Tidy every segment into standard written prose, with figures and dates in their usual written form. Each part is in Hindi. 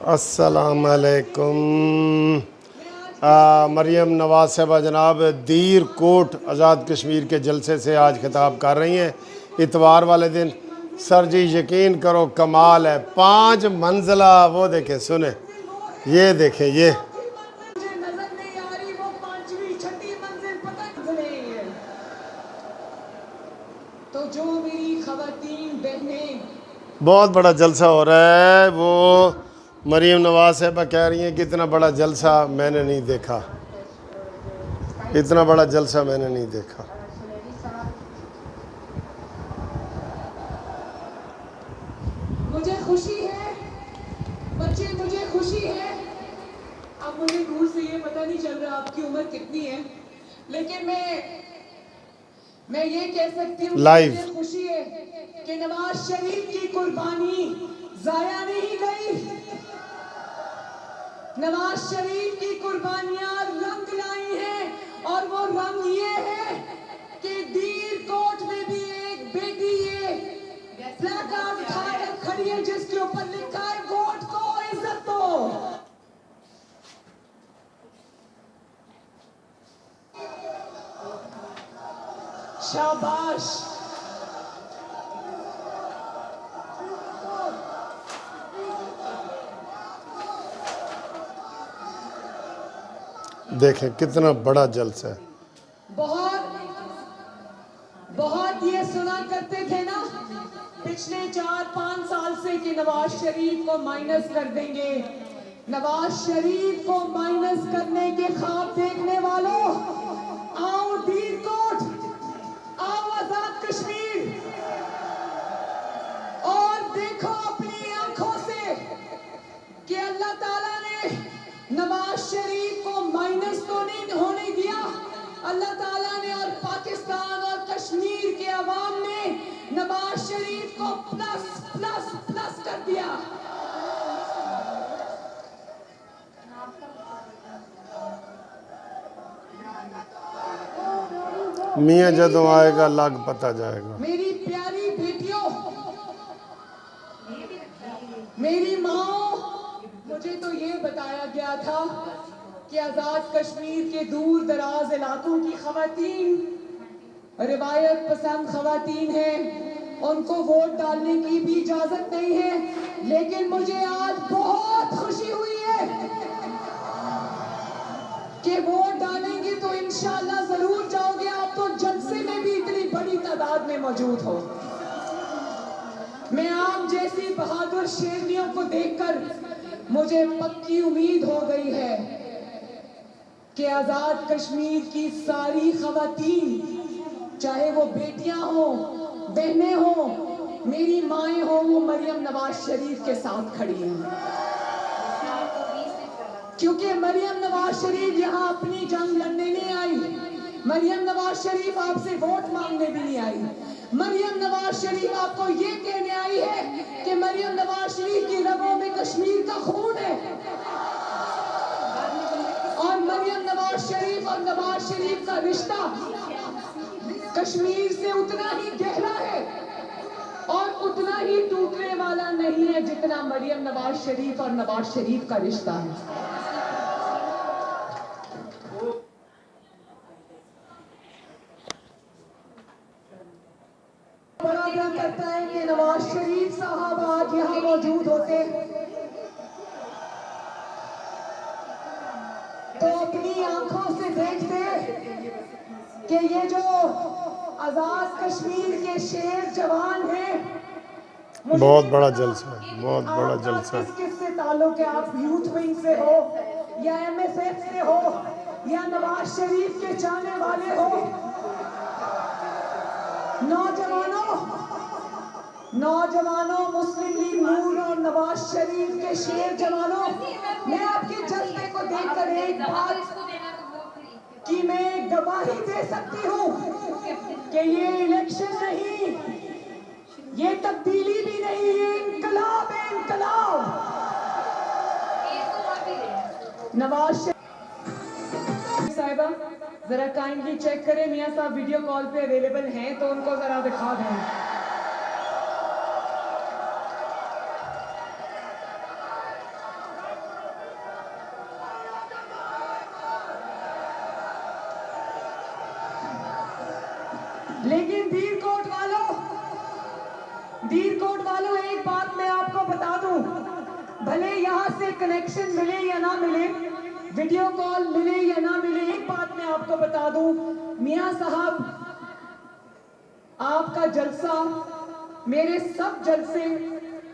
अस्सलामुअलैकुम। मरियम नवाज साहबा जनाब दीर कोट आज़ाद कश्मीर के जलसे से आज खिताब कर रही हैं इतवार वाले दिन। सर जी यकीन करो कमाल है, 5 मंजिला वो देखें, सुने ये देखें, ये तो जो मेरी खवातीन बहनें बहुत बड़ा जलसा हो रहा है। वो मरीम नवाज साहबा कह रही हैं कि इतना बड़ा जलसा मैंने नहीं देखा, इतना बड़ा जलसा मैंने नहीं देखा। मुझे खुशी है बच्चे, मुझे खुशी है। अब मुझे दूर से ये पता नहीं चल रहा आपकी उम्र कितनी है, लेकिन मैं ये कह सकती हूँ लाइव खुशी है कि नवाज शरीफ की कुर्बानी जाया नहीं गई। नवाज शरीफ की कुर्बानियां रंग लाई हैं और वो रंग ये है कि दीर कोट में भी एक बेटी ये प्लेकार्ड उठाकर खड़ी है जिसके ऊपर लिखा है वोट को इज्जत दो। शाबाश। देखें कितना बड़ा जलसा है। बहुत ये सुना करते थे ना पिछले 4-5 साल से कि नवाज शरीफ को माइनस कर देंगे। नवाज शरीफ को माइनस करने के ख्वाब देखने वालों, आओ दीर कोट, आओ आजाद कश्मीर और देखो अपनी आंखों से कि अल्लाह ताला ने नवाज शरीफ को माइनस तो नहीं होने दिया, अल्लाह ताला ने और पाकिस्तान और कश्मीर के अवाम ने नवाज शरीफ को प्लस प्लस प्लस कर दिया। मियाँ जदों आएगा लग पता जाएगा। मेरी प्यारी बेटियों, मेरी माँ, मुझे तो ये बताया गया था कि आजाद कश्मीर के दूर दराज इलाकों की खवातीन रिवायत पसंद खवातीन हैं, उनको वोट डालने की भी इजाजत नहीं है। लेकिन मुझे आज बहुत खुशी हुई है कि वोट डालेंगे तो इंशाल्लाह जरूर जाओगे। आप तो जलसे में भी इतनी बड़ी तादाद में मौजूद हो। मैं आप जैसी बहादुर शेरनियों को देखकर मुझे पक्की उम्मीद हो गई है कि आजाद कश्मीर की सारी खवातीन, चाहे वो बेटियां हो, बहनें हो, मेरी माएं हो, वो मरियम नवाज शरीफ के साथ खड़ी हैं। क्योंकि मरियम नवाज शरीफ यहाँ अपनी जंग लड़ने नहीं आई। मरियम नवाज शरीफ आपसे वोट मांगने भी नहीं आई। मरियम नवाज शरीफ आपको ये कहने आई है कि मरियम नवाज शरीफ की रगों में कश्मीर का खून है और मरियम नवाज शरीफ और नवाज शरीफ का रिश्ता कश्मीर से उतना ही गहरा है और उतना ही टूटने वाला नहीं है जितना मरियम नवाज शरीफ और नवाज शरीफ का रिश्ता है। बड़ा दिल करता है कि नवाज शरीफ साहब आज यहाँ मौजूद होते तो अपनी आंखों से देखते कि ये जो आजाद कश्मीर के शेर जवान हैं, बहुत बड़ा जलसा है, बहुत बड़ा जलसा है। किससे ताल्लुक है? आप यूथ विंग से हो या MSF से हो या नवाज शरीफ के चाहने वाले हो? नौजवानों, मुस्लिम लीग नूर और नवाज शरीफ के शेर जवानों, मैं आपके जज्बे को देखकर एक बात कि मैं गवाही दे सकती हूँ कि ये इलेक्शन नहीं, ये तब्दीली भी नहीं, ये इनकलाब है, इनकलाब। नवाज शरीफ साहिबा जरा काइंडली चेक करें, मियां साहब वीडियो कॉल पे अवेलेबल हैं तो उनको जरा दिखा दें। लेकिन दीर कोट वालों एक बात मैं आपको बता दूं, भले यहाँ से कनेक्शन मिले या ना मिले, वीडियो कॉल मिले या ना मिले, एक बात मैं आपको बता दूं, मियां साहब आपका जलसा, मेरे सब जलसे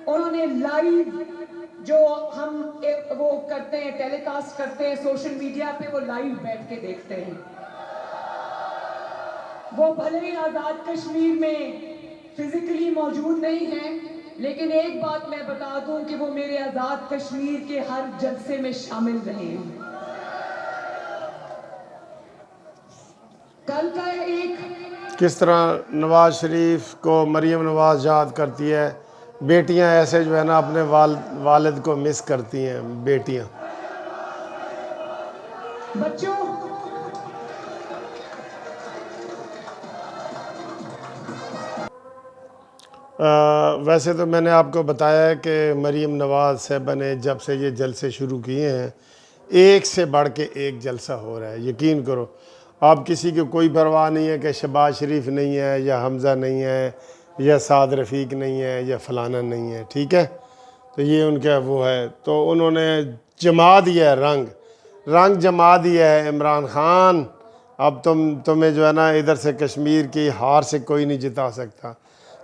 उन्होंने लाइव जो हम वो करते हैं, टेलीकास्ट करते हैं सोशल मीडिया पे, वो लाइव बैठ के देखते हैं। वो भले ही आजाद कश्मीर में फिजिकली मौजूद नहीं है, लेकिन एक बात मैं बता दूं कि वो मेरे आजाद कश्मीर के हर जलसे में शामिल रहे हैं। कल का एक किस तरह नवाज शरीफ को मरीम नवाज याद करती है, बेटियां ऐसे जो है ना अपने वालिद को मिस करती हैं। बेटियां बच्चों, वैसे तो मैंने आपको बताया है कि मरीम नवाज साहबा ने जब से ये जलसे शुरू किए हैं, एक से बढ़ के एक जलसा हो रहा है। यकीन करो, आप किसी की कोई परवाह नहीं है कि शहबाज शरीफ नहीं है या हमज़ा नहीं है या साद रफ़ीक नहीं है या फलाना नहीं है, ठीक है। तो ये उनका वो है, तो उन्होंने जमा दिया है, रंग जमा दिया है। इमरान खान, अब तुम्हें जो है ना इधर से कश्मीर की हार से कोई नहीं जिता सकता,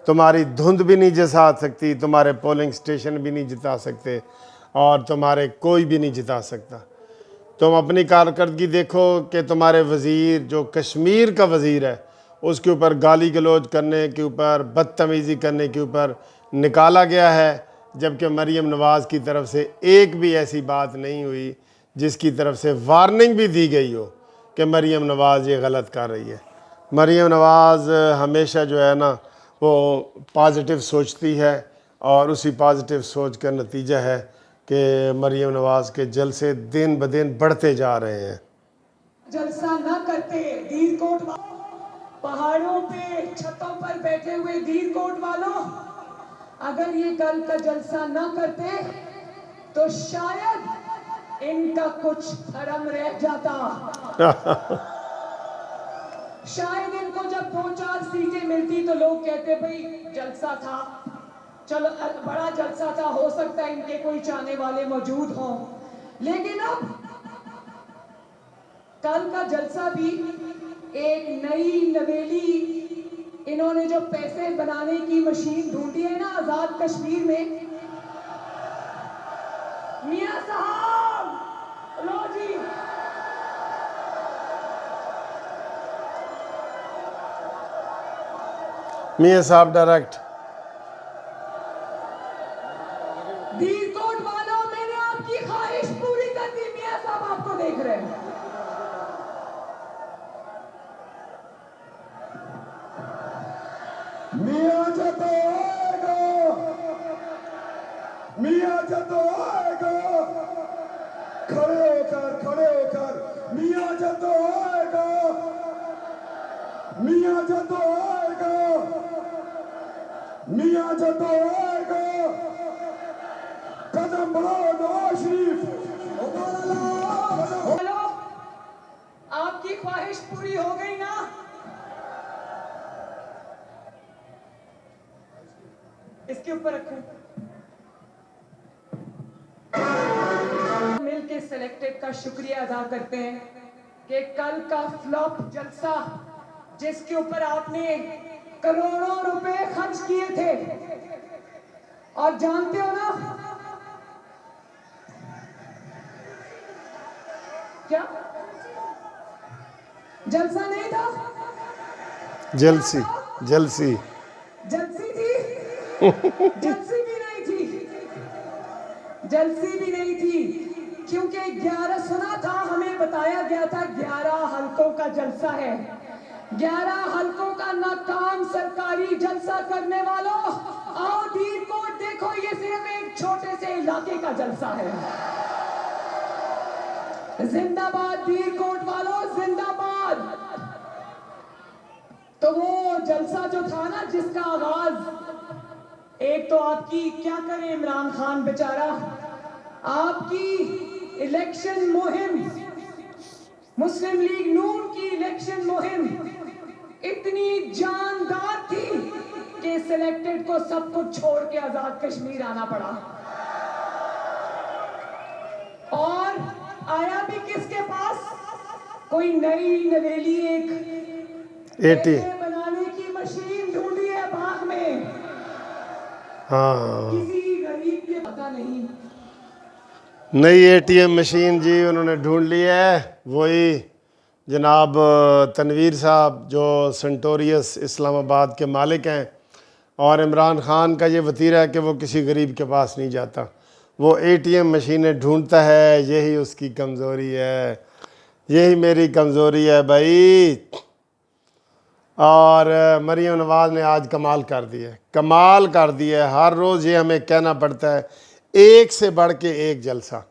तुम्हारी धुंध भी नहीं जिता सकती, तुम्हारे पोलिंग स्टेशन भी नहीं जिता सकते, और तुम्हारे कोई भी नहीं जिता सकता। तुम अपनी कारकर्दगी देखो कि तुम्हारे वज़ीर, जो कश्मीर का वज़ीर है, उसके ऊपर गाली गलौज करने के ऊपर, बदतमीज़ी करने के ऊपर निकाला गया है, जबकि मरीम नवाज़ की तरफ से एक भी ऐसी बात नहीं हुई जिसकी तरफ से वार्निंग भी दी गई हो कि मरीम नवाज़ ये गलत कर रही है। मरीम नवाज़ हमेशा जो है ना वो पॉजिटिव सोचती है, और उसी पॉजिटिव सोच का नतीजा है कि मरीम नवाज़ के जलसे दिन ब दिन बढ़ते जा रहे हैं। जलसा ना करते दीर कोट पहाड़ों पे छतों पर बैठे हुए दीर कोट वालों, अगर ये कल का जलसा ना करते तो शायद इनका कुछ धर्म रह जाता। शायद इनको जब 2-4 सीटें मिलती तो लोग कहते भाई जलसा था, चलो बड़ा जलसा था, हो सकता है इनके कोई चाहने वाले मौजूद हों। लेकिन अब कल का जलसा भी एक नई नवेली, इन्होंने जो पैसे बनाने की मशीन ढूंढी है ना आजाद कश्मीर में, मियां साहब, लो जी, मियां साहब डायरेक्ट। दीर कोट वालों, मैंने आपकी ख्वाहिश पूरी कर दी, मियां साहब आपको देख रहे हैं। मियां जब आएगा, मियां जब आएगा, खड़े होकर मियां जब आएगा, मियां जब आएगा, मियां जब आएगा, कदम बढ़ाओ नवाज शरीफ। हेलो, आपकी ख्वाहिश पूरी हो गई ना? इसके ऊपर रखूं। मिलके सिलेक्टेड का शुक्रिया अदा करते हैं कि कल का फ्लॉप जलसा, जिसके ऊपर आपने करोड़ों रुपए खर्च किए थे, और जानते हो ना क्या जलसा नहीं था, जलसी जलसी थी। जलसी भी नहीं थी, जलसी भी नहीं थी, क्योंकि 11 सुना था, हमें बताया गया था 11 हलकों का जलसा है। 11 हलकों का नाकाम सरकारी जलसा करने वालों, आओ दीर कोट देखो, ये सिर्फ एक छोटे से इलाके का जलसा है। जिंदाबाद दीर कोट वालों, जिंदाबाद। तो वो जलसा जो था ना, जिसका आगाज एक तो आपकी, क्या करें इमरान खान बेचारा, आपकी इलेक्शन मुहिम, मुस्लिम लीग नून की इलेक्शन मुहिम इतनी जानदार थी कि सिलेक्टेड को सब कुछ छोड़ के आजाद कश्मीर आना पड़ा। और आया भी किसके पास? कोई नई नवेली एक एटी पैसे बनाने की मशीन ढूंढी है बाग में। हाँ, किसी गरीब के पता नहीं। नई एटीएम मशीन जी उन्होंने ढूंढ ली है। वही जनाब तनवीर साहब जो सेंटोरियस इस्लामाबाद के मालिक हैं, और इमरान खान का ये वतीरा है कि वो किसी गरीब के पास नहीं जाता, वो एटीएम मशीनें ढूंढता है। यही उसकी कमज़ोरी है, यही मेरी कमज़ोरी है भाई। और मरीम नवाज़ ने आज कमाल कर दिया है, कमाल कर दिया है। हर रोज़ ये हमें कहना पड़ता है, एक से बढ़ के एक जलसा।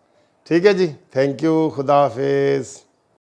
ठीक है जी, थैंक यू, खुदा हाफिज़।